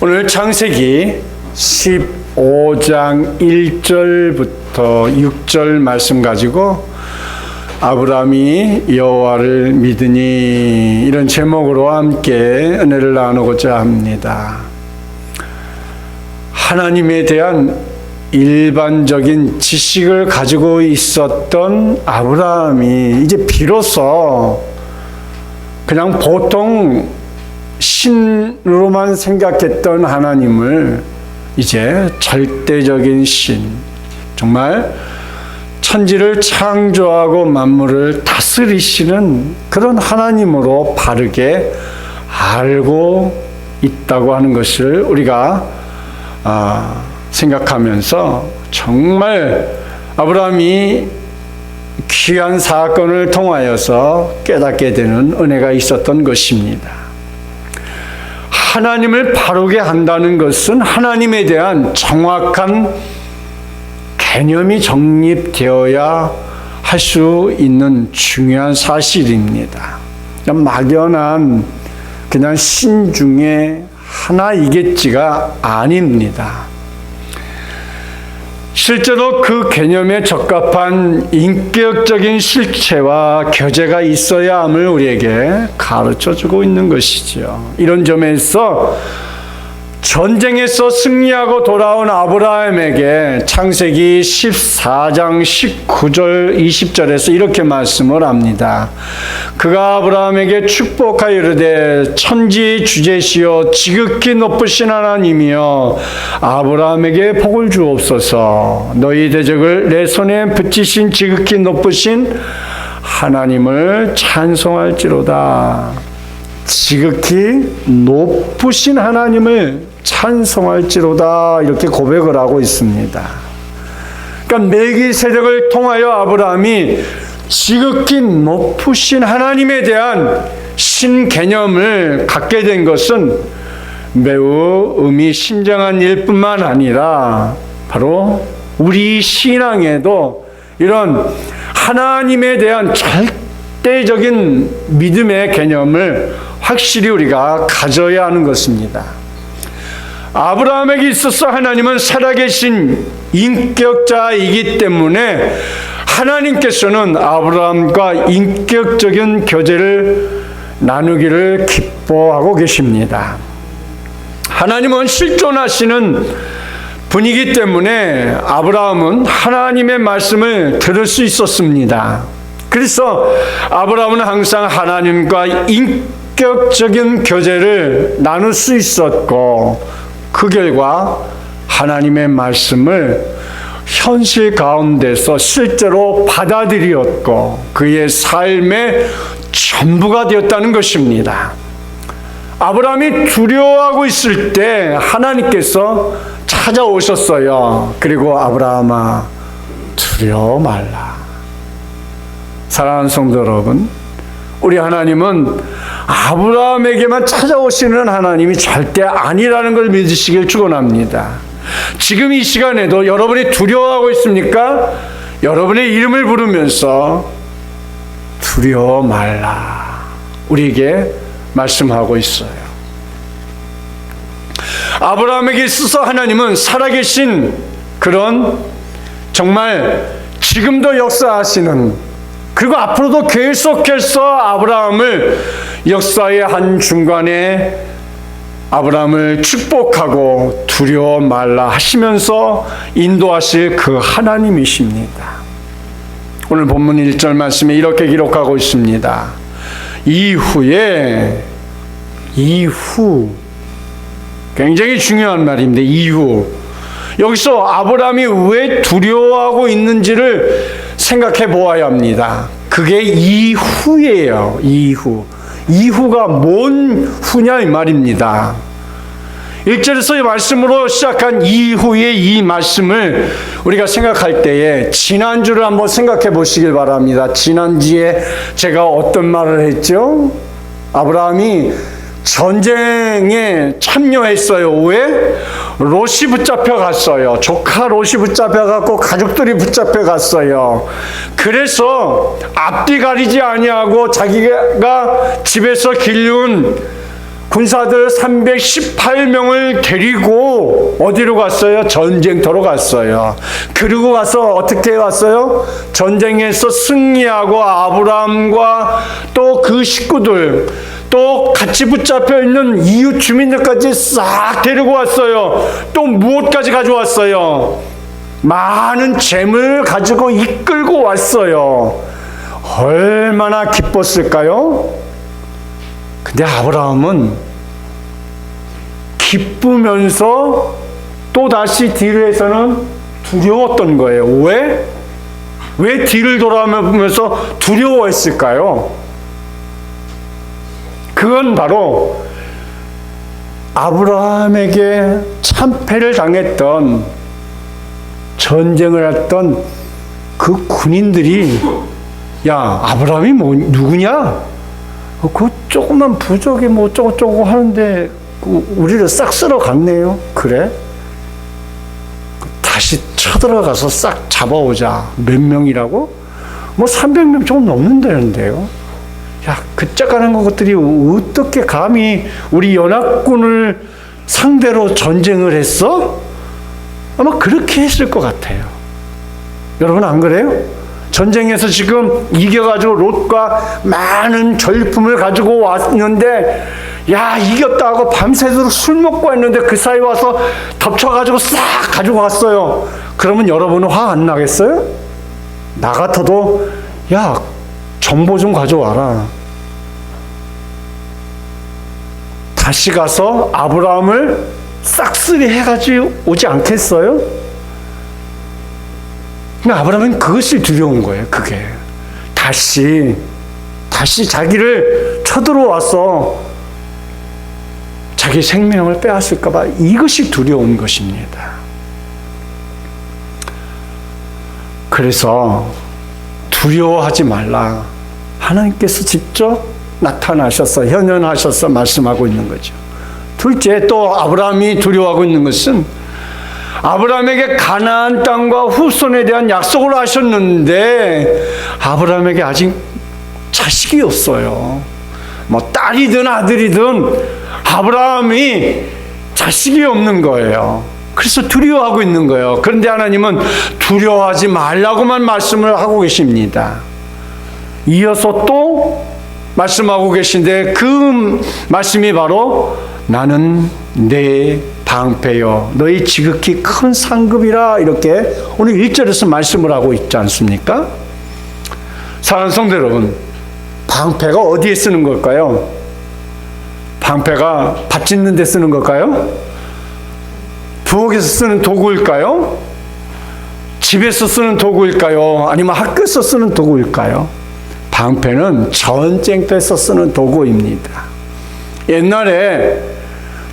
오늘 창세기 15장 1절부터 6절 말씀 가지고 아브라함이 여호와를 믿으니 이런 제목으로 함께 은혜를 나누고자 합니다. 하나님에 대한 일반적인 지식을 가지고 있었던 아브라함이 이제 비로소 그냥 보통 신으로만 생각했던 하나님을 이제 절대적인 신, 정말 천지를 창조하고 만물을 다스리시는 그런 하나님으로 바르게 알고 있다고 하는 것을 우리가 생각하면서 정말 아브라함이 귀한 사건을 통하여서 깨닫게 되는 은혜가 있었던 것입니다. 하나님을 바르게 한다는 것은 하나님에 대한 정확한 개념이 정립되어야 할 수 있는 중요한 사실입니다. 막연한 그냥 신 중에 하나이겠지가 아닙니다. 실제로 그 개념에 적합한 인격적인 실체와 교제가 있어야 함을 우리에게 가르쳐주고 있는 것이죠. 이런 점에서 전쟁에서 승리하고 돌아온 아브라함에게 창세기 14장 19절 20절에서 이렇게 말씀을 합니다. 그가 아브라함에게 축복하여 이르되 천지 주제시여 지극히 높으신 하나님이여 아브라함에게 복을 주옵소서. 너희 대적을 내 손에 붙이신 지극히 높으신 하나님을 찬송할지로다. 지극히 높으신 하나님을 찬송할지로다, 이렇게 고백을 하고 있습니다. 그러니까 멜기세덱을 통하여 아브라함이 지극히 높으신 하나님에 대한 신 개념을 갖게 된 것은 매우 의미심장한 일뿐만 아니라 바로 우리 신앙에도 이런 하나님에 대한 절대적인 믿음의 개념을 확실히 우리가 가져야 하는 것입니다. 아브라함에게 있어서 하나님은 살아계신 인격자이기 때문에 하나님께서는 아브라함과 인격적인 교제를 나누기를 기뻐하고 계십니다. 하나님은 실존하시는 분이기 때문에 아브라함은 하나님의 말씀을 들을 수 있었습니다. 그래서 아브라함은 항상 하나님과 인격적인 교제를 나눌 수 있었고, 그 결과 하나님의 말씀을 현실 가운데서 실제로 받아들였고 그의 삶의 전부가 되었다는 것입니다. 아브라함이 두려워하고 있을 때 하나님께서 찾아오셨어요. 그리고 아브라함아, 두려워 말라. 사랑하는 성도 여러분, 우리 하나님은 아브라함에게만 찾아오시는 하나님이 절대 아니라는 걸 믿으시길 축원합니다. 지금 이 시간에도 여러분이 두려워하고 있습니까? 여러분의 이름을 부르면서 두려워 말라, 우리에게 말씀하고 있어요. 아브라함에게 있어서 하나님은 살아계신 그런 정말 지금도 역사하시는, 그리고 앞으로도 계속해서 아브라함을 역사의 한 중간에 아브라함을 축복하고 두려워 말라 하시면서 인도하실 그 하나님이십니다. 오늘 본문 1절 말씀에 이렇게 기록하고 있습니다. 이후, 굉장히 중요한 말입니다. 이후. 여기서 아브라함이 왜 두려워하고 있는지를 생각해 보아야 합니다. 그게 이후예요. 이후가 뭔 후냐 이 말입니다. 1절에서의 말씀으로 시작한 이후의 이 말씀을 우리가 생각할 때에 지난주를 한번 생각해 보시길 바랍니다. 지난주에 제가 어떤 말을 했죠? 아브라함이 전쟁에 참여했어요. 왜? 롯이 붙잡혀 갔어요. 조카 롯이 붙잡혀 갔고 가족들이 붙잡혀 갔어요. 그래서 앞뒤 가리지 아니하고 자기가 집에서 기르는 군사들 318명을 데리고 어디로 갔어요? 전쟁터로 갔어요. 그리고 가서 어떻게 왔어요? 전쟁에서 승리하고 아브라함과 또 그 식구들, 또 같이 붙잡혀 있는 이웃 주민들까지 싹 데리고 왔어요. 또 무엇까지 가져왔어요? 많은 재물을 가지고 이끌고 왔어요. 얼마나 기뻤을까요? 근데 아브라함은 기쁘면서 또 다시 뒤에서는 두려웠던 거예요. 왜? 왜 뒤를 돌아보면서 두려워했을까요? 그건 바로 아브라함에게 참패를 당했던, 전쟁을 했던 그 군인들이, 야, 아브라함이 누구냐? 그 조그만 부족이 뭐 어쩌고저쩌고 하는데 우리를 싹 쓸어 갔네요. 그래? 다시 쳐들어가서 싹 잡아오자. 몇 명이라고? 뭐 300명 조금 넘는다는데요. 야, 그 짝가는 것들이 어떻게 감히 우리 연합군을 상대로 전쟁을 했어? 아마 그렇게 했을 것 같아요. 여러분 안 그래요? 전쟁에서 지금 이겨가지고 롯과 많은 전리품을 가지고 왔는데, 야, 이겼다 하고 밤새도록 술 먹고 왔는데 그 사이 와서 덮쳐가지고 싹 가지고 왔어요. 그러면 여러분은 화 안 나겠어요? 나 같아도, 야, 정보 좀 가져와라. 다시 가서 아브라함을 싹쓸이 해가지고 오지 않겠어요? 그러니까 아브라함은 그것이 두려운 거예요. 그게 다시 자기를 쳐들어와서 자기 생명을 빼앗을까 봐, 이것이 두려운 것입니다. 그래서 두려워하지 말라. 하나님께서 직접 나타나셔서 현현하셔서 말씀하고 있는 거죠. 둘째, 또 아브라함이 두려워하고 있는 것은, 아브라함에게 가나안 땅과 후손에 대한 약속을 하셨는데 아브라함에게 아직 자식이 없어요. 뭐 딸이든 아들이든 아브라함이 자식이 없는 거예요. 그래서 두려워하고 있는 거예요. 그런데 하나님은 두려워하지 말라고만 말씀을 하고 계십니다. 이어서 또 말씀하고 계신데, 그 말씀이 바로 나는 내 방패요 너희 지극히 큰 상급이라, 이렇게 오늘 1절에서 말씀을 하고 있지 않습니까? 사랑하는 성도 여러분, 방패가 어디에 쓰는 걸까요? 방패가 밭 짓는 데 쓰는 걸까요? 부엌에서 쓰는 도구일까요? 집에서 쓰는 도구일까요? 아니면 학교에서 쓰는 도구일까요? 방패는 전쟁터에서 쓰는 도구입니다. 옛날에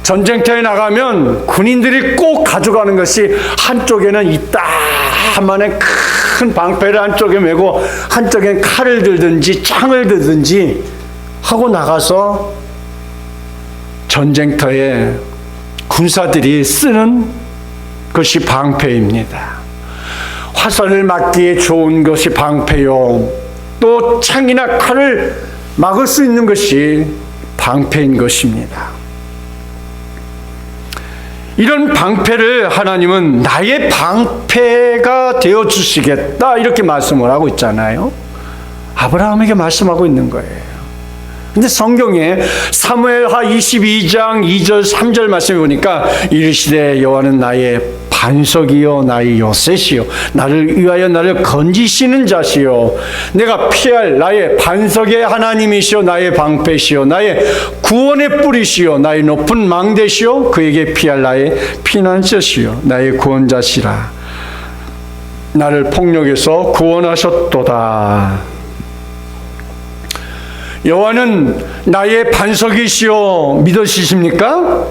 전쟁터에 나가면 군인들이 꼭 가져가는 것이, 한쪽에는 이따만한 큰 방패를 한쪽에 메고 한쪽엔 칼을 들든지 창을 들든지 하고 나가서 전쟁터에 군사들이 쓰는 것이 방패입니다. 화살을 맞기에 좋은 것이 방패요, 또 창이나 칼을 막을 수 있는 것이 방패인 것입니다. 이런 방패를 하나님은 나의 방패가 되어 주시겠다, 이렇게 말씀을 하고 있잖아요. 아브라함에게 말씀하고 있는 거예요. 근데 성경에 사무엘하 22장 2절 3절 말씀을 보니까, 이르시되 여호와는 나의 반석이요 나의 요새시요 나를 위하여 나를 건지시는 자시요 내가 피할 나의 반석의 하나님이시요 나의 방패시요 나의 구원의 뿌리시요 나의 높은 망대시요 그에게 피할 나의 피난처시요 나의 구원자시라. 나를 폭력에서 구원하셨도다. 여호와는 나의 반석이시요 믿으시십니까?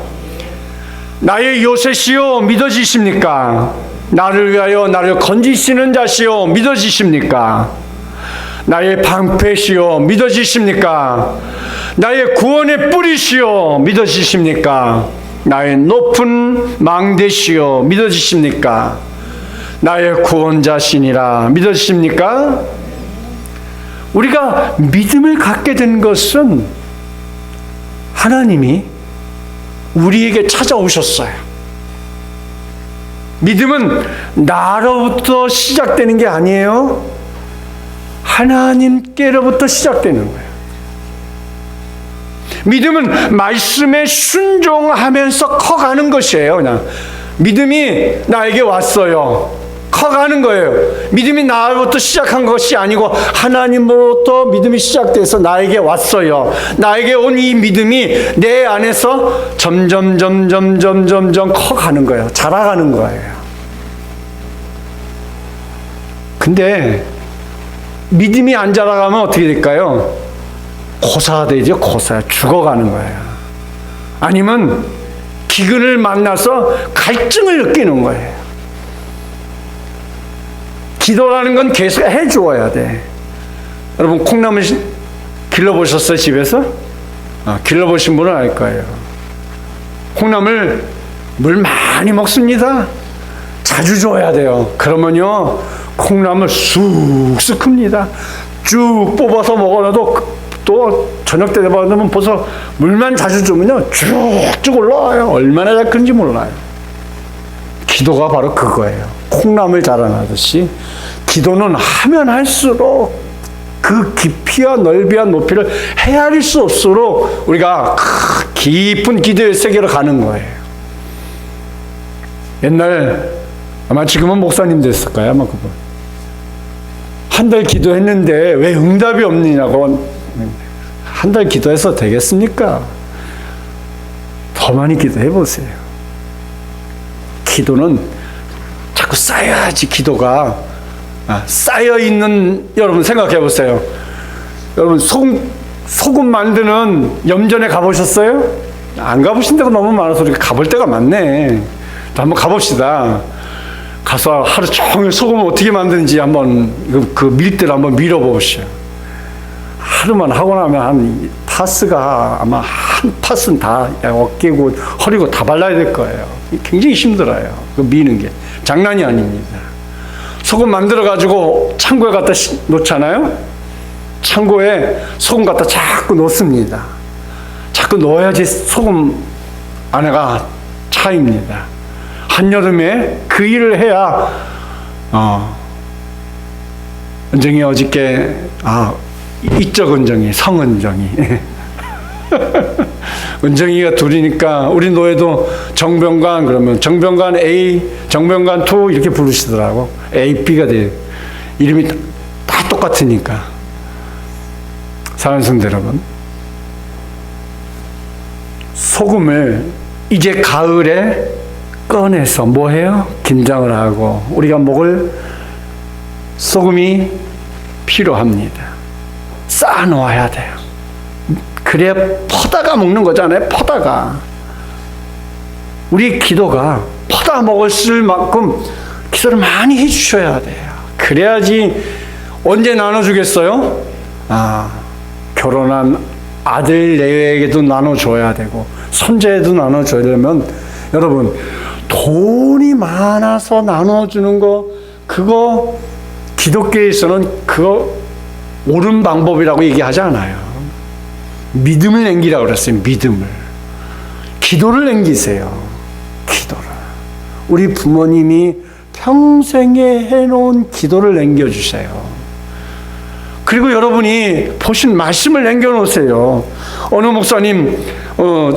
나의 요새시요 믿어지십니까? 나를 위하여 나를 건지시는 자시요 믿어지십니까? 나의 방패시요 믿어지십니까? 나의 구원의 뿌리시요 믿어지십니까? 나의 높은 망대시요 믿어지십니까? 나의 구원자시니라 믿어지십니까? 우리가 믿음을 갖게 된 것은 하나님이 우리에게 찾아오셨어요. 믿음은 나로부터 시작되는 게 아니에요. 하나님께로부터 시작되는 거예요. 믿음은 말씀에 순종하면서 커가는 것이에요. 그냥 믿음이 나에게 왔어요. 커가는 거예요. 믿음이 나로부터 시작한 것이 아니고 하나님으로부터 믿음이 시작돼서 나에게 왔어요. 나에게 온 이 믿음이 내 안에서 점점 커가는 거예요. 자라가는 거예요. 근데 믿음이 안 자라가면 어떻게 될까요? 고사되죠. 고사. 죽어가는 거예요. 아니면 기근을 만나서 갈증을 느끼는 거예요. 기도라는 건 계속 해주어야 돼. 여러분 콩나물 길러보셨어요? 집에서? 길러보신 분은 알 거예요. 콩나물 물 많이 먹습니다. 자주 줘야 돼요. 그러면요 콩나물 쑥쑥 큽니다. 쭉 뽑아서 먹어놔도 또 저녁 때 되면 벌써 물만 자주 주면요 쭉쭉 올라와요. 얼마나 잘 큰지 몰라요. 기도가 바로 그거예요. 콩나물 자라나듯이 기도는 하면 할수록 그 깊이와 넓이와 높이를 헤아릴 수 없도록 우리가 깊은 기도의 세계로 가는 거예요. 옛날 아마 지금은 목사님 됐을까요? 아마 그분 한 달 기도했는데 왜 응답이 없느냐고. 한 달 기도해서 되겠습니까? 더 많이 기도해 보세요. 기도는 자꾸 쌓여야지. 기도가 쌓여 있는, 여러분 생각해 보세요. 여러분 소금 만드는 염전에 가보셨어요? 안 가보신 데가 너무 많아서 우리가 가볼 데가 많네. 한번 가봅시다. 가서 하루 종일 소금을 어떻게 만드는지 한번 그 밀대를 한번 밀어보시오. 하루만 하고 나면 한 파스가 아마 한 파스는 다 어깨고 허리고 다 발라야 될 거예요. 굉장히 힘들어요. 그 미는 게 장난이 아닙니다. 소금 만들어 가지고 창고에 갖다 놓잖아요. 창고에 소금 갖다 자꾸 넣습니다. 자꾸 넣어야지 소금 안에가 차입니다. 한여름에 그 일을 해야 은정이 어저께 이적 은정이 성은정이 은정이가 둘이니까 우리 노예도 정병관 그러면 정병관 A, 정병관 2 이렇게 부르시더라고. A, B가 돼요. 이름이 다 똑같으니까. 사랑하는 성도 여러분, 소금을 이제 가을에 꺼내서 뭐 해요? 김장을 하고 우리가 먹을 소금이 필요합니다. 쌓아 놓아야 돼요. 그래야 퍼다가 먹는 거잖아요. 퍼다가. 우리 기도가 퍼다 먹을 만큼 기도를 많이 해주셔야 돼요. 그래야지 언제 나눠주겠어요? 결혼한 아들 내외에게도 나눠줘야 되고 손자에도 나눠줘야되면 여러분 돈이 많아서 나눠주는 거 그거 기독교에서는 그거 옳은 방법이라고 얘기하지 않아요. 믿음을 남기라고 그랬어요. 믿음을. 기도를 남기세요. 기도를. 우리 부모님이 평생에 해놓은 기도를 남겨주세요. 그리고 여러분이 보신 말씀을 남겨놓으세요. 어느 목사님,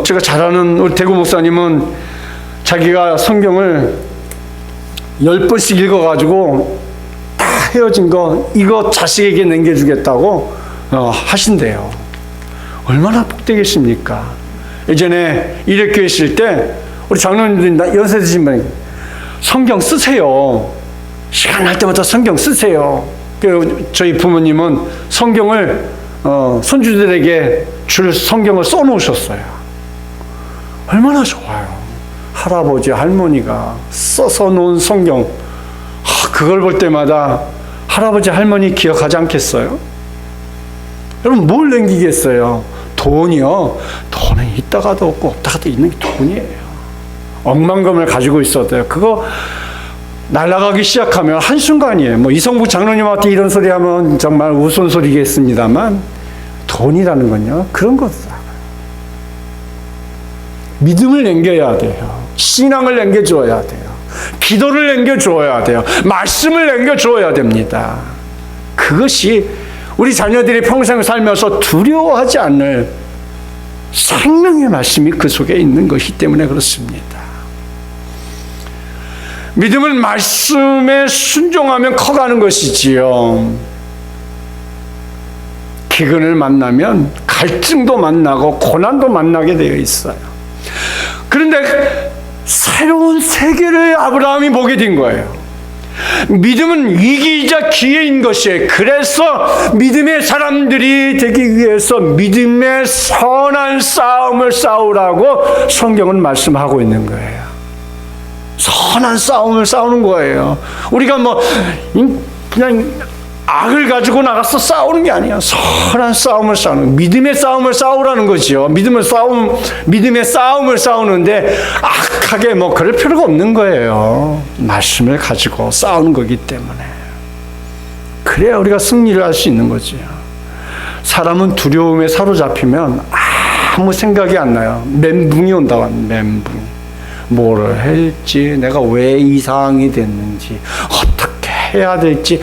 제가 잘 아는 우리 대구 목사님은 자기가 성경을 10번씩 읽어가지고 다 헤어진 거 이거 자식에게 남겨주겠다고 하신대요. 얼마나 복되겠습니까? 예전에 일회교회 있을 때 우리 장로님들이 연세 드신 분이 성경 쓰세요. 시간 날 때마다 성경 쓰세요. 저희 부모님은 성경을 손주들에게 줄 성경을 써놓으셨어요. 얼마나 좋아요. 할아버지 할머니가 써서 놓은 성경, 그걸 볼 때마다 할아버지 할머니 기억하지 않겠어요? 여러분 뭘 남기겠어요? 돈이요. 돈은 있다가도 없고 없다가도 있는 게 돈이에요. 억만금을 가지고 있어도요. 그거 날아가기 시작하면 한순간이에요. 뭐 이성부 장로님한테 이런 소리 하면 정말 우스운소리겠습니다만 돈이라는 건요. 그런 거다. 믿음을 남겨야 돼요. 신앙을 남겨줘야 돼요. 기도를 남겨줘야 돼요. 말씀을 남겨줘야 됩니다. 그것이 우리 자녀들이 평생 살면서 두려워하지 않을 생명의 말씀이 그 속에 있는 것이기 때문에 그렇습니다. 믿음은 말씀에 순종하면 커가는 것이지요. 기근을 만나면 갈증도 만나고 고난도 만나게 되어 있어요. 그런데 새로운 세계를 아브라함이 보게 된 거예요. 믿음은 위기이자 기회인 것이에요. 그래서 믿음의 사람들이 되기 위해서 믿음의 선한 싸움을 싸우라고 성경은 말씀하고 있는 거예요. 선한 싸움을 싸우는 거예요. 우리가 그냥 악을 가지고 나가서 싸우는 게 아니야. 선한 싸움을 싸우는, 믿음의 싸움을 싸우라는 거죠. 믿음의 싸움을 싸우는데 악하게 그럴 필요가 없는 거예요. 말씀을 가지고 싸우는 거기 때문에. 그래야 우리가 승리를 할 수 있는 거죠. 사람은 두려움에 사로잡히면 아무 생각이 안 나요. 멘붕이 온다고 합니다. 멘붕. 뭐를 할지, 내가 왜 이 상황이 됐는지, 어떻게 해야 될지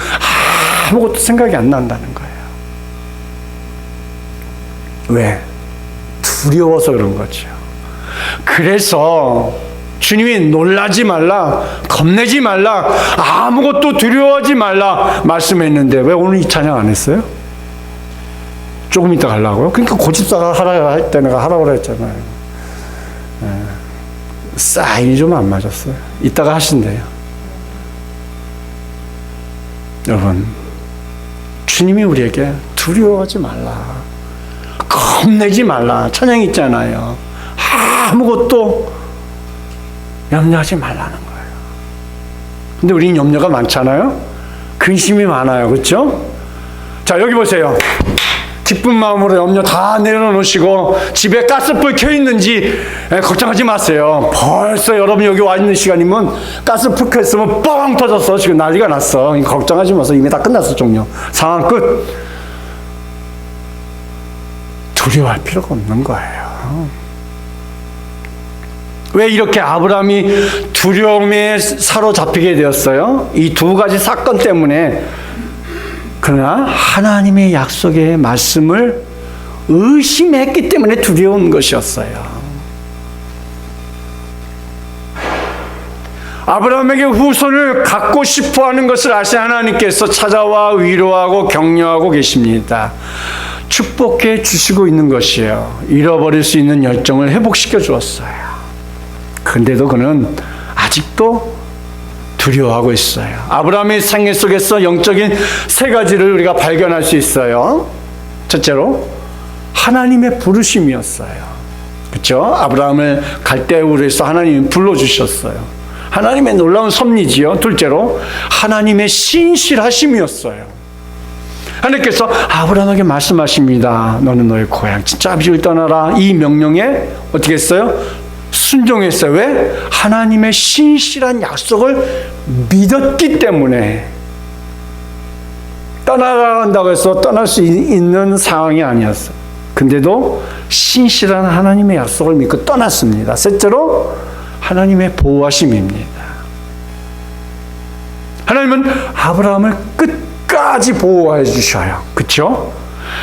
아무것도 생각이 안 난다는 거예요. 왜? 두려워서 그런 거죠. 그래서 주님이 놀라지 말라, 겁내지 말라, 아무것도 두려워하지 말라 말씀했는데 왜 오늘 이 찬양 안 했어요? 조금 이따 가려고요? 그러니까 고집사가 하라 할 때 내가 하라고 그랬잖아요. 사인이 좀 안 맞았어요. 이따가 하신대요. 여러분, 주님이 우리에게 두려워하지 말라, 겁내지 말라 찬양 있잖아요. 아무것도 염려하지 말라는 거예요. 근데 우리는 염려가 많잖아요. 근심이 많아요. 그렇죠? 자, 여기 보세요. 기쁜 마음으로 염려 다 내려놓으시고 집에 가스불 켜 있는지 걱정하지 마세요. 벌써 여러분 여기 와 있는 시간이면 가스불 켜 있으면 뻥 터졌어. 지금 난리가 났어. 걱정하지 마세요. 이미 다 끝났어. 종료. 상황 끝. 두려워할 필요가 없는 거예요. 왜 이렇게 아브라함이 두려움에 사로잡히게 되었어요? 이 두 가지 사건 때문에. 그러나 하나님의 약속의 말씀을 의심했기 때문에 두려운 것이었어요. 아브라함에게 후손을 갖고 싶어하는 것을 아신 하나님께서 찾아와 위로하고 격려하고 계십니다. 축복해 주시고 있는 것이에요. 잃어버릴 수 있는 열정을 회복시켜 주었어요. 그런데도 그는 아직도 두려워하고 있어요. 아브라함의 생애 속에서 영적인 세 가지를 우리가 발견할 수 있어요. 첫째로 하나님의 부르심이었어요. 그렇죠? 아브라함을 갈대우르에서 하나님이 불러주셨어요. 하나님의 놀라운 섭리지요. 둘째로 하나님의 신실하심이었어요. 하나님께서 아브라함에게 말씀하십니다. 너는 너의 고향 친자 아비집을 떠나라. 이 명령에 어떻게 했어요? 순종했어요. 왜? 하나님의 신실한 약속을 믿었기 때문에. 떠나간다고 해서 떠날 수 있는 상황이 아니었어요. 근데도 신실한 하나님의 약속을 믿고 떠났습니다. 셋째로 하나님의 보호하심입니다. 하나님은 아브라함을 끝까지 보호해 주셔요. 그렇죠?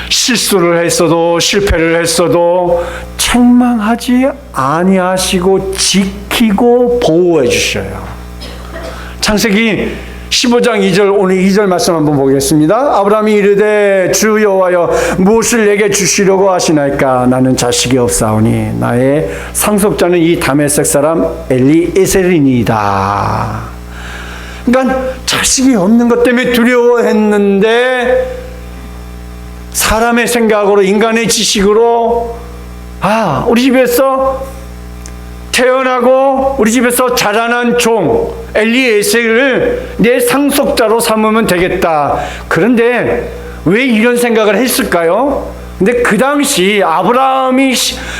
실수를 했어도 실패를 했어도 책망하지 아니하시고 지키고 보호해 주셔요. 창세기 15장 2절, 오늘 2절 말씀 한번 보겠습니다. 아브라함이 이르되 주 여호와여 무엇을 내게 주시려고 하시나이까? 나는 자식이 없사오니 나의 상속자는 이 다메섹 사람 엘리에셀이니이다. 그러니까 자식이 없는 것 때문에 두려워했는데 사람의 생각으로, 인간의 지식으로, 우리 집에서 태어나고 우리 집에서 자라난 종 엘리에셀을 내 상속자로 삼으면 되겠다. 그런데 왜 이런 생각을 했을까요? 근데 그 당시 아브라함이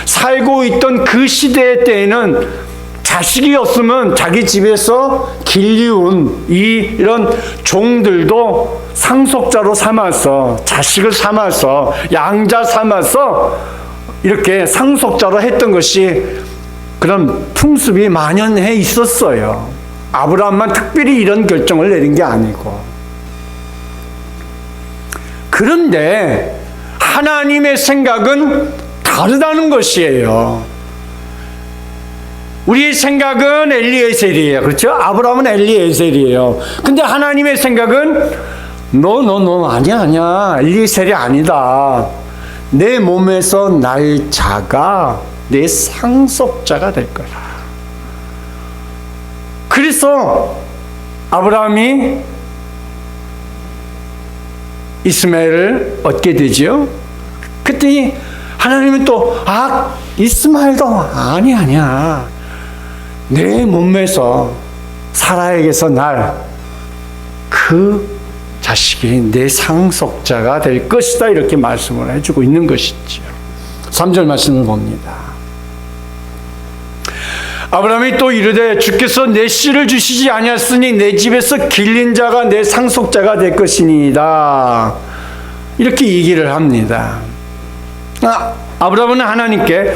살고 있던 그 시대 때에는 자식이 없으면 자기 집에서 길리운 이런 종들도 상속자로 삼아서, 자식을 삼아서, 양자 삼아서 이렇게 상속자로 했던 것이 그런 풍습이 만연해 있었어요. 아브라함만 특별히 이런 결정을 내린 게 아니고. 그런데 하나님의 생각은 다르다는 것이에요. 우리의 생각은 엘리에셀이에요. 그렇죠? 아브라함은 엘리에셀이에요. 근데 하나님의 생각은 아니야. 엘리에셀이 아니다. 내 몸에서 날 자가 내 상속자가 될 거라. 그래서 아브라함이 이스마엘을 얻게 되죠. 그랬더니 하나님은 또 이스마엘도 아니야. 내 몸에서 사라에게서 날 그 자식이 내 상속자가 될 것이다. 이렇게 말씀을 해주고 있는 것이죠. 3절 말씀을 봅니다. 아브라함이 또 이르되 주께서 내 씨를 주시지 아니하였으니 내 집에서 길린 자가 내 상속자가 될 것이니이다. 이렇게 얘기를 합니다. 아브라함은 하나님께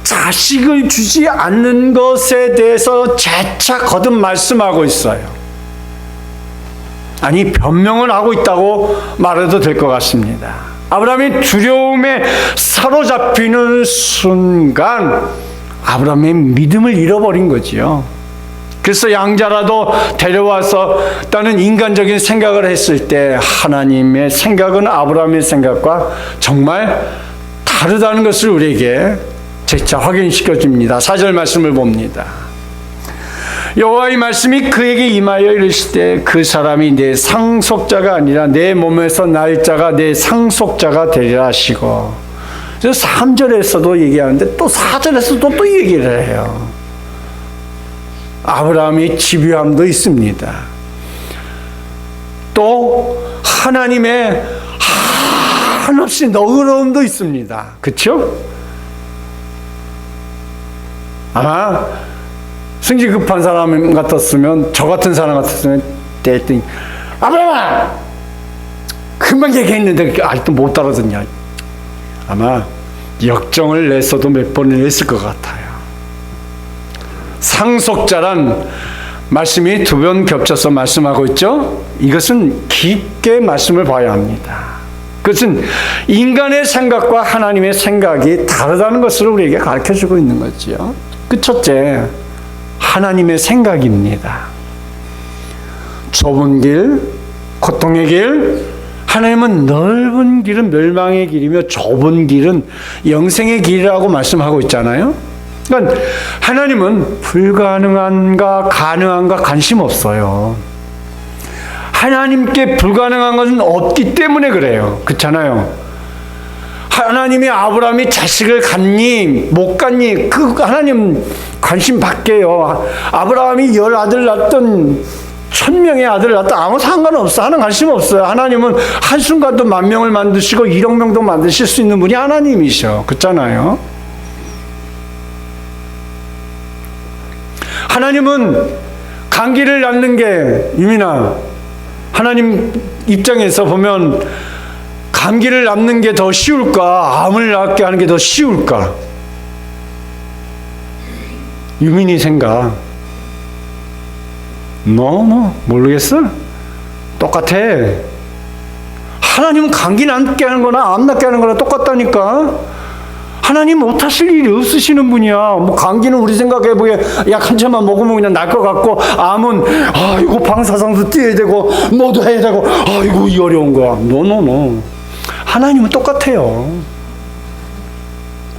자식을 주지 않는 것에 대해서 재차 거듭 말씀하고 있어요. 아니, 변명을 하고 있다고 말해도 될 것 같습니다. 아브라함이 두려움에 사로잡히는 순간 아브라함의 믿음을 잃어버린 거지요. 그래서 양자라도 데려와서 다른 인간적인 생각을 했을 때 하나님의 생각은 아브라함의 생각과 정말 다르다는 것을 우리에게 재차 확인시켜 줍니다. 4절 말씀을 봅니다. 여호와의 말씀이 그에게 임하여 이르시되 그 사람이 내 상속자가 아니라 내 몸에서 날 자가 내 상속자가 되리라 하시고, 그래서 3절에서도 얘기하는데 또 4절에서도 또 얘기를 해요. 아브라함의 집요함도 있습니다. 또 하나님의 한없이 너그러움도 있습니다. 그렇죠? 아마 승질 급한 사람 같았으면, 저 같은 사람 같았으면 때했더니 아브라함아! 금방 얘기했는데 아직도 못 따라듣냐. 아마 역정을 냈어도 몇 번을 했을 것 같아요. 상속자란 말씀이 두 번 겹쳐서 말씀하고 있죠. 이것은 깊게 말씀을 봐야 합니다. 그것은 인간의 생각과 하나님의 생각이 다르다는 것을 우리에게 가르쳐주고 있는 거죠. 그 첫째, 하나님의 생각입니다. 좁은 길, 고통의 길, 하나님은 넓은 길은 멸망의 길이며 좁은 길은 영생의 길이라고 말씀하고 있잖아요. 그러니까 하나님은 불가능한가 가능한가 관심 없어요. 하나님께 불가능한 것은 없기 때문에 그래요. 그렇잖아요. 하나님이 아브라함이 자식을 갖니 못 갖니 그 하나님 관심 밖에요. 아브라함이 10아들 낳던 1000명의 아들을 낳던 아무 상관없어. 하나님 관심 없어요. 하나님은 한순간도 10,000명을 만드시고 1억 명도 만드실 수 있는 분이 하나님이셔. 그렇잖아요. 하나님은 감기를 낳는 게, 유민아, 하나님 입장에서 보면 감기를 낳는 게 더 쉬울까? 암을 낳게 하는 게 더 쉬울까? 유민이 생각. 모르겠어? 똑같아. 하나님은 감기 낫게 하는 거나 암 낫게 하는 거나 똑같다니까. 하나님 못하실 일이 없으시는 분이야. 뭐 감기는 우리 생각해 보기에 약 한 채만 먹으면 그냥 날 것 같고, 암은 아이고 방사선도 띄어야 되고 뭐도 해야 되고 아이고 이 어려운 거야. 하나님은 똑같아요.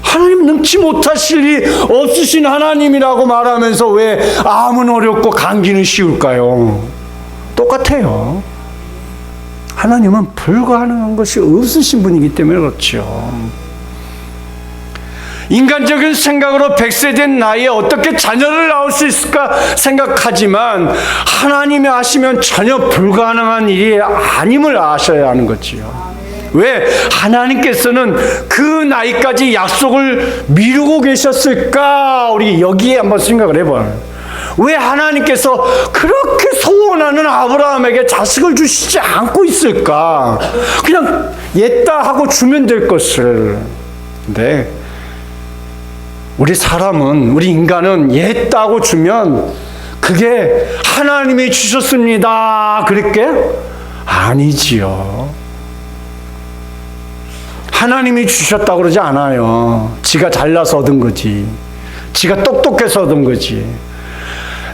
하나님 능치 못하실 일 없으신 하나님이라고 말하면서 왜 암은 어렵고 감기는 쉬울까요? 똑같아요. 하나님은 불가능한 것이 없으신 분이기 때문에 그렇죠. 인간적인 생각으로 100세 된 나이에 어떻게 자녀를 낳을 수 있을까 생각하지만 하나님이 아시면 전혀 불가능한 일이 아님을 아셔야 하는 거지요. 왜 하나님께서는 그 나이까지 약속을 미루고 계셨을까? 우리 여기에 한번 생각을 해봐요. 왜 하나님께서 그렇게 소원하는 아브라함에게 자식을 주시지 않고 있을까? 그냥 옛다 하고 주면 될 것을. 근데 우리 사람은, 우리 인간은 옛다고 주면 그게 하나님이 주셨습니다 그렇게? 아니지요. 하나님이 주셨다고 그러지 않아요. 지가 잘나서 얻은 거지. 지가 똑똑해서 얻은 거지.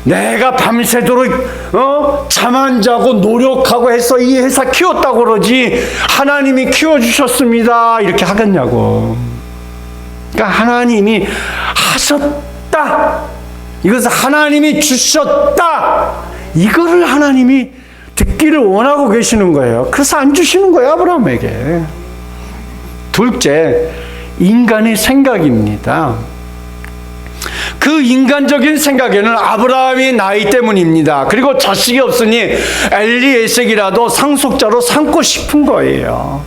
내가 밤새도록 잠 안 자고 노력하고 해서 이 회사 키웠다고 그러지 하나님이 키워주셨습니다 이렇게 하겠냐고. 그러니까 하나님이 하셨다, 이것은 하나님이 주셨다, 이거를 하나님이 듣기를 원하고 계시는 거예요. 그래서 안 주시는 거예요, 아브라함에게. 둘째, 인간의 생각입니다. 그 인간적인 생각에는 아브라함의 나이 때문입니다. 그리고 자식이 없으니 엘리에섹이라도 상속자로 삼고 싶은 거예요.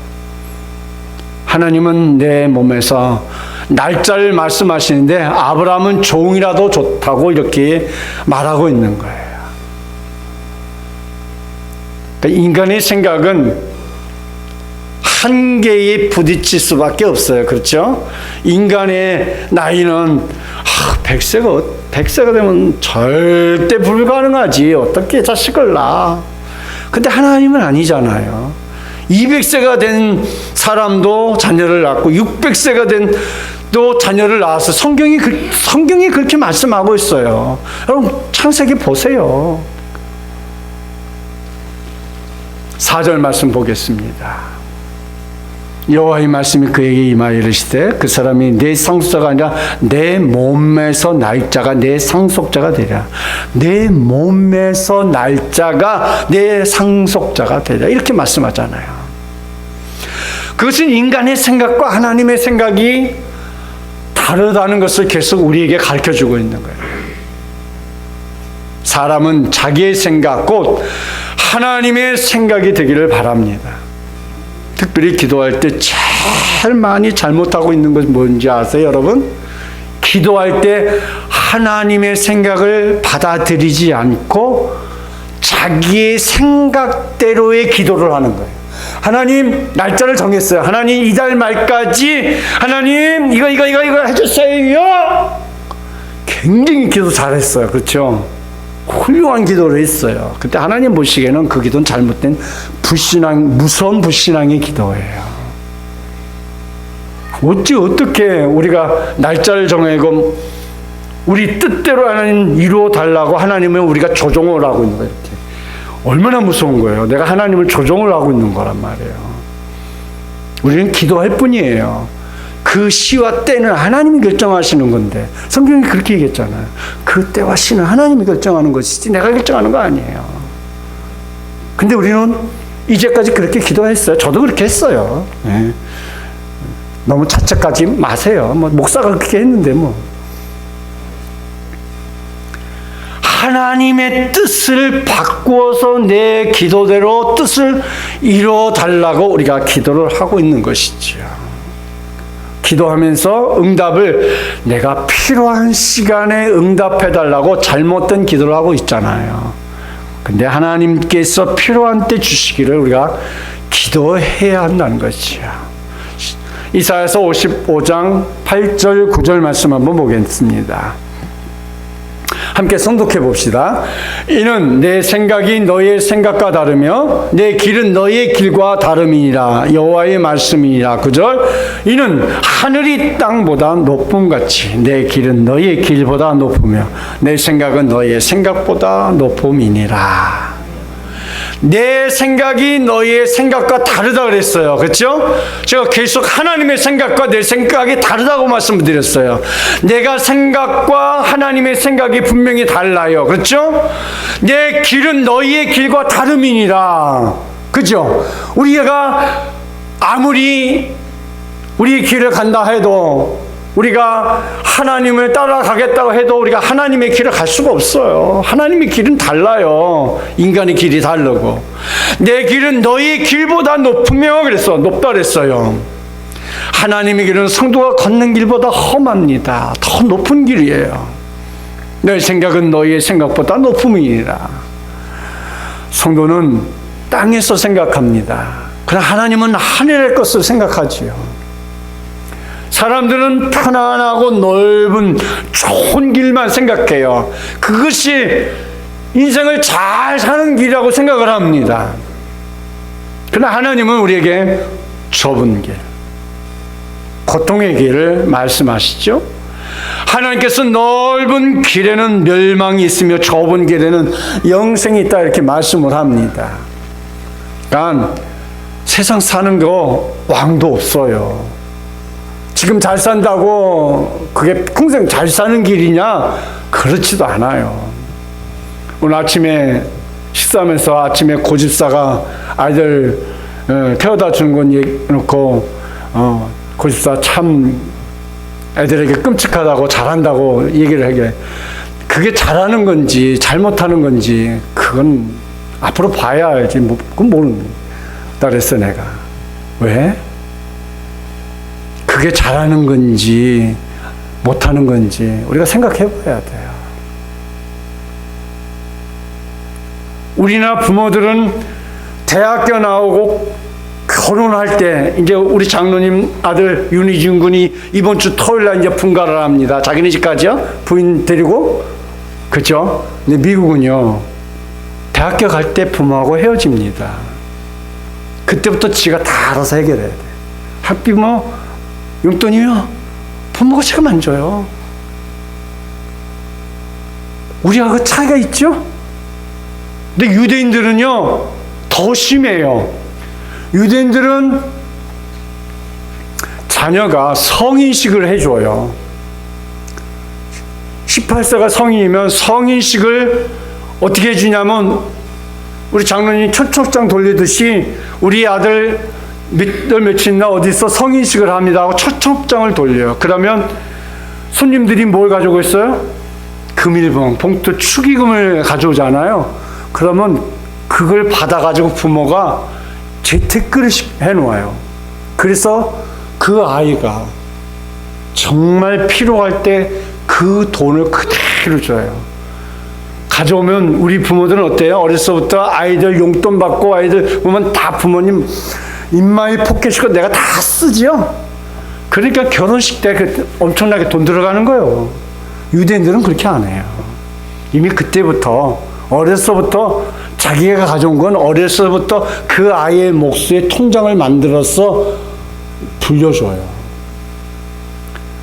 하나님은 내 몸에서 날짜를 말씀하시는데 아브라함은 종이라도 좋다고 이렇게 말하고 있는 거예요. 그러니까 인간의 생각은 한계에 부딪힐 수밖에 없어요. 그렇죠? 인간의 나이는 100세가 되면 절대 불가능하지. 어떻게 자식을 낳아? 근데 하나님은 아니잖아요. 200세가 된 사람도 자녀를 낳고 600세가 된 또 자녀를 낳아서 성경이 그렇게 말씀하고 있어요. 여러분 창세기 보세요. 4절 말씀 보겠습니다. 여호와의 말씀이 그에게 임하여 이르시되 그 사람이 내 상속자가 아니라 내 몸에서 날짜가 내 상속자가 되리라. 내 몸에서 날짜가 내 상속자가 되리라. 이렇게 말씀하잖아요. 그것은 인간의 생각과 하나님의 생각이 다르다는 것을 계속 우리에게 가르쳐주고 있는 거예요. 사람은 자기의 생각, 곧 하나님의 생각이 되기를 바랍니다. 특별히 기도할 때 제일 많이 잘못하고 있는 것이 뭔지 아세요, 여러분? 기도할 때 하나님의 생각을 받아들이지 않고 자기의 생각대로의 기도를 하는 거예요. 하나님 날짜를 정했어요. 하나님 이달 말까지 하나님 이거 해주세요. 굉장히 기도 잘했어요. 그렇죠? 훌륭한 기도를 했어요. 그때 하나님 보시기에는 그 기도는 잘못된 불신앙, 무서운 불신앙의 기도예요. 어떻게 우리가 날짜를 정하고 우리 뜻대로 하나님 이루어 달라고 하나님은 우리가 조종을 하고 있는 거예요. 이렇게. 얼마나 무서운 거예요. 내가 하나님을 조종을 하고 있는 거란 말이에요. 우리는 기도할 뿐이에요. 그 시와 때는 하나님이 결정하시는 건데 성경이 그렇게 얘기했잖아요. 그 때와 시는 하나님이 결정하는 것이지 내가 결정하는 거 아니에요. 근데 우리는 이제까지 그렇게 기도했어요. 저도 그렇게 했어요. 네. 너무 자책하지 마세요. 목사가 그렇게 했는데 하나님의 뜻을 바꾸어서 내 기도대로 뜻을 이루어 달라고 우리가 기도를 하고 있는 것이지요. 기도하면서 응답을 내가 필요한 시간에 응답해 달라고 잘못된 기도를 하고 있잖아요. 근데 하나님께서 필요한 때 주시기를 우리가 기도해야 한다는 것이죠. 이사야서 55장 8절 9절 말씀 한번 보겠습니다. 함께 성독해 봅시다. 이는 내 생각이 너의 생각과 다르며 내 길은 너의 길과 다름이니라. 여호와의 말씀이니라. 9절. 이는 하늘이 땅보다 높음같이 내 길은 너의 길보다 높으며 내 생각은 너의 생각보다 높음이니라. 내 생각이 너의 생각과 다르다 그랬어요. 그렇죠? 제가 계속 하나님의 생각과 내 생각이 다르다고 말씀드렸어요. 내가 생각과 하나님의 생각이 분명히 달라요. 그렇죠? 내 길은 너희의 길과 다름이니라. 그죠? 우리가 아무리 우리 길을 간다 해도 우리가 하나님을 따라가겠다고 해도 우리가 하나님의 길을 갈 수가 없어요. 하나님의 길은 달라요. 인간의 길이 다르고. 내 길은 너희 길보다 높으며 그랬어. 높다 그랬어요. 하나님의 길은 성도가 걷는 길보다 험합니다. 더 높은 길이에요. 내 생각은 너희의 생각보다 높음이니라. 성도는 땅에서 생각합니다. 그러나 하나님은 하늘의 것을 생각하지요. 사람들은 편안하고 넓은 좋은 길만 생각해요. 그것이 인생을 잘 사는 길이라고 생각을 합니다. 그러나 하나님은 우리에게 좁은 길, 고통의 길을 말씀하시죠. 하나님께서 넓은 길에는 멸망이 있으며 좁은 길에는 영생이 있다 이렇게 말씀을 합니다. 그러니까 세상 사는 거 왕도 없어요. 지금 잘 산다고 그게 평생 잘 사는 길이냐? 그렇지도 않아요. 오늘 아침에 식사하면서 아침에 고집사가 아이들 태워다 주는 건 얘기해놓고 고집사 참 애들에게 끔찍하다고 잘한다고 얘기를 하게, 그게 잘하는 건지 잘못하는 건지 그건 앞으로 봐야 알지, 그건 모른다 그랬어 내가. 왜? 그게 잘하는 건지 못하는 건지 우리가 생각해 봐야 돼요. 우리나 부모들은 대학교 나오고 결혼할 때, 이제 우리 장로님 아들 윤희준 군이 이번 주 토요일 날 이제 분가를 합니다. 자기네 집까지요? 부인 데리고. 그죠? 근데 미국은요, 대학교 갈 때 부모하고 헤어집니다. 그때부터 지가 다 알아서 해결해야 돼. 학비 뭐, 용돈이요? 부모가 책임 안 져요. 우리하고 차이가 있죠? 근데 유대인들은요, 더 심해요. 유대인들은 자녀가 성인식을 해줘요. 18세가 성인이면 성인식을 어떻게 해주냐면, 우리 장로님 초청장 돌리듯이 우리 아들 며칠이나 어디서 성인식을 합니다 하고 초청장을 돌려요. 그러면 손님들이 뭘 가지고 있어요? 금일봉, 봉투, 축의금을 가져오잖아요. 그러면 그걸 받아가지고 부모가 재테크를 해놓아요. 그래서 그 아이가 정말 필요할 때 그 돈을 그대로 줘요. 가져오면 우리 부모들은 어때요? 어렸을 때부터 아이들 용돈 받고 아이들 보면 다 부모님 인마이 포켓이고 내가 다 쓰지요. 그러니까 결혼식 때 엄청나게 돈 들어가는 거예요. 유대인들은 그렇게 안 해요. 이미 그때부터 어렸을 때부터 자기가 가져온 건 어렸을 때부터 그 아이의 몫의 통장을 만들어서 불려줘요.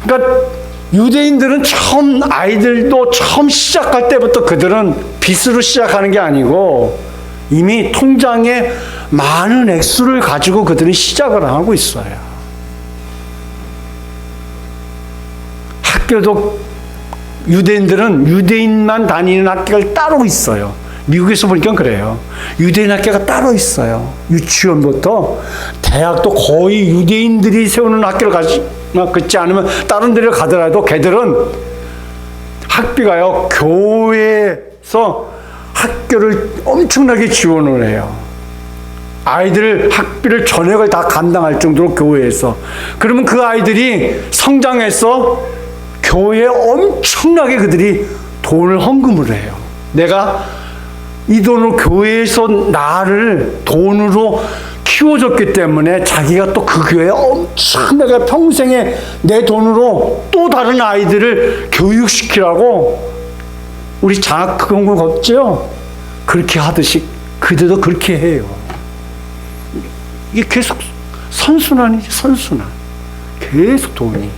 그러니까 유대인들은 아이들도 처음 시작할 때부터 그들은 빚으로 시작하는 게 아니고 이미 통장에 많은 액수를 가지고 그들은 시작을 하고 있어요. 학교도 유대인들은 유대인만 다니는 학교가 따로 있어요. 미국에서 보니까 그래요. 유대인 학교가 따로 있어요. 유치원부터 대학도 거의 유대인들이 세우는 학교를 그렇지 않으면 다른 데를 가더라도 걔들은 학비가요, 교회에서 학교를 엄청나게 지원을 해요. 아이들 학비를 전액을 다 감당할 정도로 교회에서. 그러면 그 아이들이 성장해서 교회에 엄청나게 그들이 돈을 헌금을 해요. 내가 이 돈을 교회에서 나를 돈으로 키워줬기 때문에 자기가 또 그 교회에 엄청 내가 평생에 내 돈으로 또 다른 아이들을 교육시키라고 우리 장학 공부가 없죠? 그렇게 하듯이 그들도 그렇게 해요. 이게 계속 선순환이지, 선순환. 계속 돈이.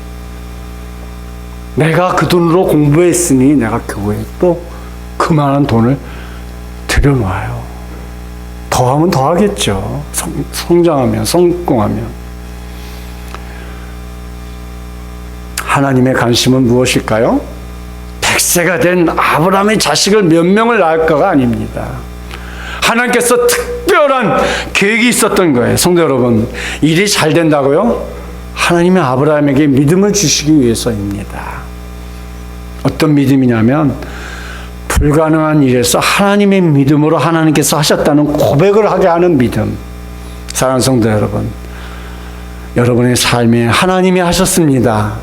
내가 그 돈으로 공부했으니 내가 교회에 또 그만한 돈을 들여놔요. 더하면 더하겠죠. 성장하면, 성공하면. 하나님의 관심은 무엇일까요? 100세가 된 아브라함의 자식을 몇 명을 낳을까가 아닙니다. 하나님께서 특별한 계획이 있었던 거예요. 성도 여러분, 일이 잘 된다고요? 하나님이 아브라함에게 믿음을 주시기 위해서입니다. 어떤 믿음이냐면 불가능한 일에서 하나님의 믿음으로 하나님께서 하셨다는 고백을 하게 하는 믿음. 사랑하는 성도 여러분, 여러분의 삶에 하나님이 하셨습니다,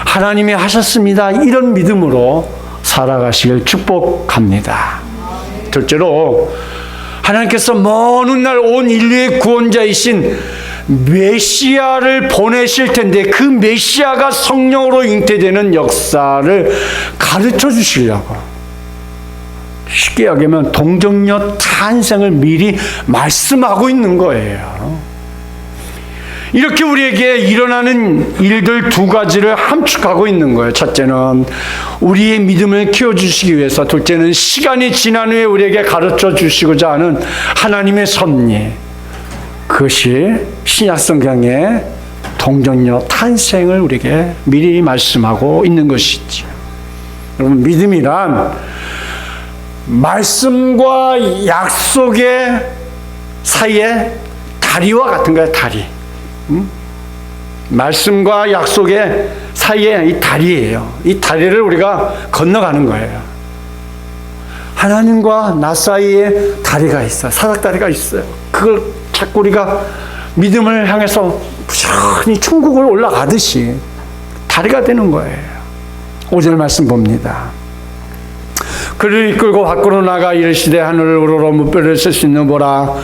하나님이 하셨습니다, 이런 믿음으로 살아가시길 축복합니다. 둘째로, 하나님께서 먼 훗날 온 인류의 구원자이신 메시아를 보내실 텐데 그 메시아가 성령으로 잉태되는 역사를 가르쳐 주시려고, 쉽게 얘기하면 동정녀 탄생을 미리 말씀하고 있는 거예요. 이렇게 우리에게 일어나는 일들 두 가지를 함축하고 있는 거예요. 첫째는 우리의 믿음을 키워주시기 위해서, 둘째는 시간이 지난 후에 우리에게 가르쳐 주시고자 하는 하나님의 섭리, 그것이 신약 성경의 동정녀 탄생을 우리에게 미리 말씀하고 있는 것이죠. 여러분, 믿음이란 말씀과 약속의 사이에 다리와 같은 거예요. 다리. 말씀과 약속의 사이에 이 다리예요. 이 다리를 우리가 건너가는 거예요. 하나님과 나 사이에 다리가 있어요. 사닥다리가 있어요. 그걸 자꾸 우리가 믿음을 향해서 부지런히 천국을 올라가듯이 다리가 되는 거예요. 5절 말씀 봅니다. 그를 이끌고 밖으로 나가 이르시되 하늘을 우러러 무뼈를 쓸 수 있는 보라.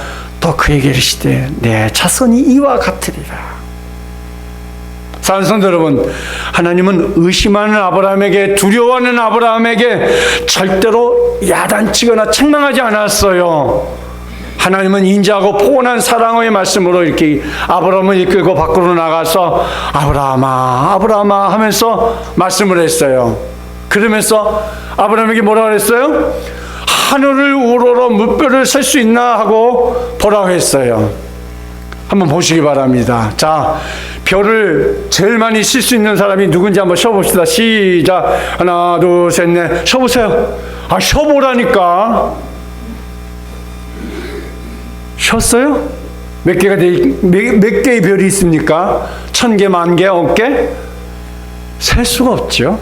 또 그에게 이르시되 내 자손이 이와 같으리라. 사랑하는 성도 여러분, 하나님은 의심하는 아브라함에게, 두려워하는 아브라함에게 절대로 야단치거나 책망하지 않았어요. 하나님은 인자하고 포근한 사랑의 말씀으로 이렇게 아브라함을 이끌고 밖으로 나가서 아브라함아 아브라함아 하면서 말씀을 했어요. 그러면서 아브라함에게 뭐라고 그랬어요? 하늘을 우러러 무뼈를 셀 수 있나 하고 보라고 했어요. 한번 보시기 바랍니다. 자, 별을 제일 많이 셀 수 있는 사람이 누군지 한번 쉬어봅시다. 시작. 하나, 둘, 셋, 넷. 쉬어보세요. 아, 쉬어보라니까. 쉬었어요? 몇 개의 별이 있습니까? 1000개, 10,000개, 10,000개? 셀 수가 없죠.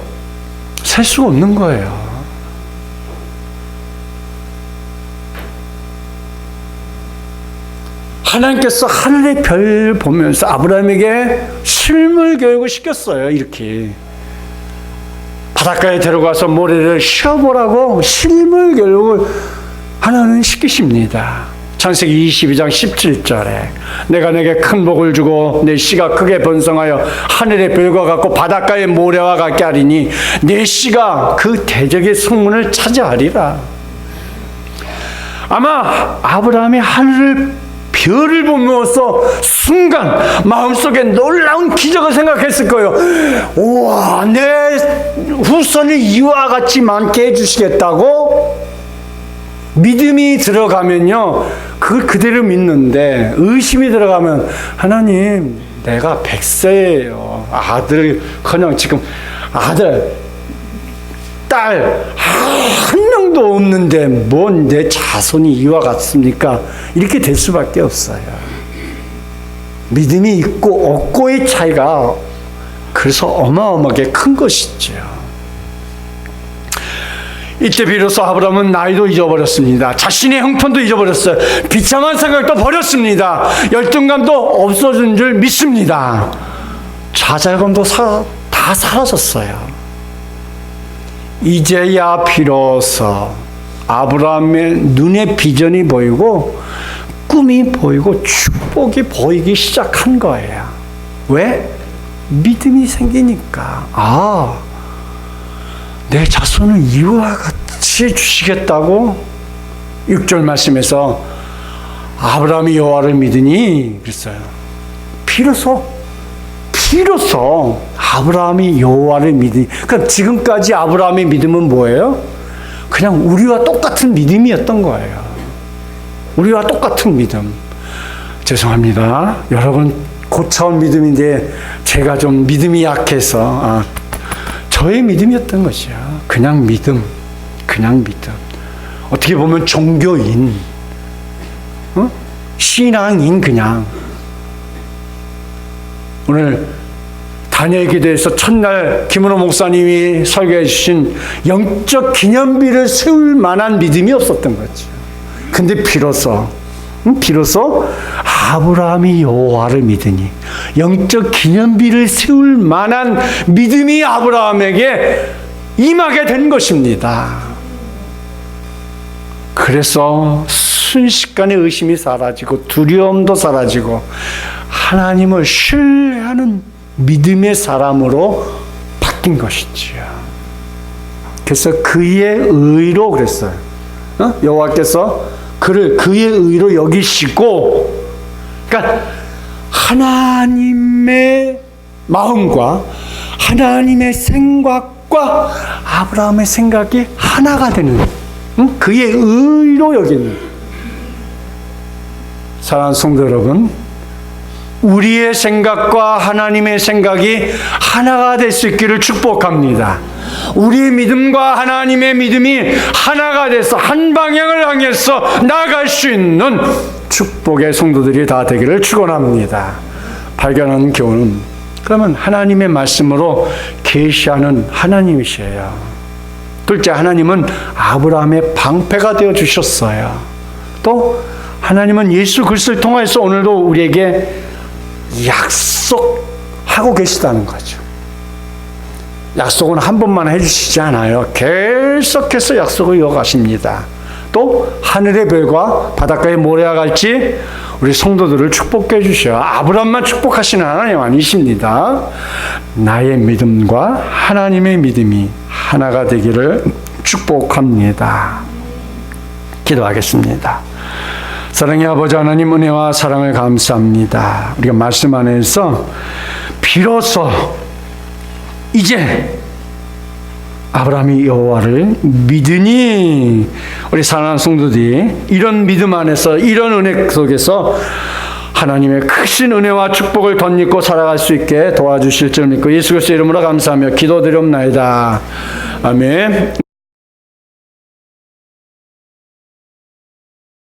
셀 수가 없는 거예요. 하나님께서 하늘의 별 보면서 아브라함에게 실물 교육을 시켰어요. 이렇게 바닷가에 데려가서 모래를 쉬어보라고 실물 교육을 하나는 시키십니다. 창세기 22장 17절에 내가 내게 큰 복을 주고 내 씨가 크게 번성하여 하늘의 별과 같고 바닷가의 모래와 같게 하리니 내 씨가 그 대적의 성문을 차지하리라. 아마 아브라함이 하늘을 별을 보면서 순간 마음속에 놀라운 기적을 생각했을 거예요. 우와, 내 후손을 이와 같이 많게 해주시겠다고? 믿음이 들어가면요, 그걸 그대로 믿는데 의심이 들어가면 하나님, 내가 100세예요. 아들커녕 지금 아들, 딸 한 명도 없는데 뭔 내 자손이 이와 같습니까? 이렇게 될 수밖에 없어요. 믿음이 있고 없고의 차이가 그래서 어마어마하게 큰 것이죠. 이때 비로소 아브라함은 나이도 잊어버렸습니다. 자신의 형편도 잊어버렸어요. 비참한 생각도 버렸습니다. 열등감도 없어진 줄 믿습니다. 좌절감도 다 사라졌어요. 이제야 비로소 아브라함의 눈에 비전이 보이고 꿈이 보이고 축복이 보이기 시작한 거예요. 왜? 믿음이 생기니까. 아, 내 자손을 이와 같이 해주시겠다고 6절 말씀에서 아브라함이 여호와를 믿으니 그랬어요. 비로소 아브라함이 여호와를 믿으니. 그러니까 지금까지 아브라함의 믿음은 뭐예요? 그냥 우리와 똑같은 믿음이었던 거예요. 우리와 똑같은 믿음. 죄송합니다. 여러분 고차원 믿음인데 제가 좀 믿음이 약해서 저의 믿음이었던 것이야. 그냥 믿음. 어떻게 보면 종교인, 신앙인 그냥. 오늘 다니엘 기도에서 첫날 김은호 목사님이 설교해 주신 영적 기념비를 세울 만한 믿음이 없었던 거죠. 근데 비로소 아브라함이 여호와를 믿으니 영적 기념비를 세울 만한 믿음이 아브라함에게 임하게 된 것입니다. 그래서 순식간에 의심이 사라지고 두려움도 사라지고 하나님을 신뢰하는 믿음의 사람으로 바뀐 것이지요. 그래서 그의 의로 그랬어요. 여호와께서 그를 그의 의로 여기시고, 그러니까 하나님의 마음과 하나님의 생각과 아브라함의 생각이 하나가 되는, 그의 의로 여기는. 사랑하는 성도 여러분, 우리의 생각과 하나님의 생각이 하나가 될 수 있기를 축복합니다. 우리의 믿음과 하나님의 믿음이 하나가 돼서 한 방향을 향해서 나아갈 수 있는 축복의 성도들이 다 되기를 축원합니다. 발견하는 교훈은, 그러면 하나님의 말씀으로 계시하는 하나님이시에요. 둘째, 하나님은 아브라함의 방패가 되어 주셨어요. 또 하나님은 예수 그리스도를 통해서 오늘도 우리에게 약속하고 계시다는 거죠. 약속은 한 번만 해주시지 않아요. 계속해서 약속을 이어가십니다. 또 하늘의 별과 바닷가의 모래와 같이 우리 성도들을 축복해 주셔. 아브라함만 축복하시는 하나님 아니십니다. 나의 믿음과 하나님의 믿음이 하나가 되기를 축복합니다. 기도하겠습니다. 사랑의 아버지 하나님, 은혜와 사랑을 감사합니다. 우리가 말씀 안에서 비로소 이제 아브라함이 여호와를 믿으니, 우리 사랑하는 성도들이 이런 믿음 안에서, 이런 은혜 속에서 하나님의 크신 은혜와 축복을 덧입고 살아갈 수 있게 도와주실 줄 믿고 예수 그리스도의 이름으로 감사하며 기도드리옵나이다. 아멘.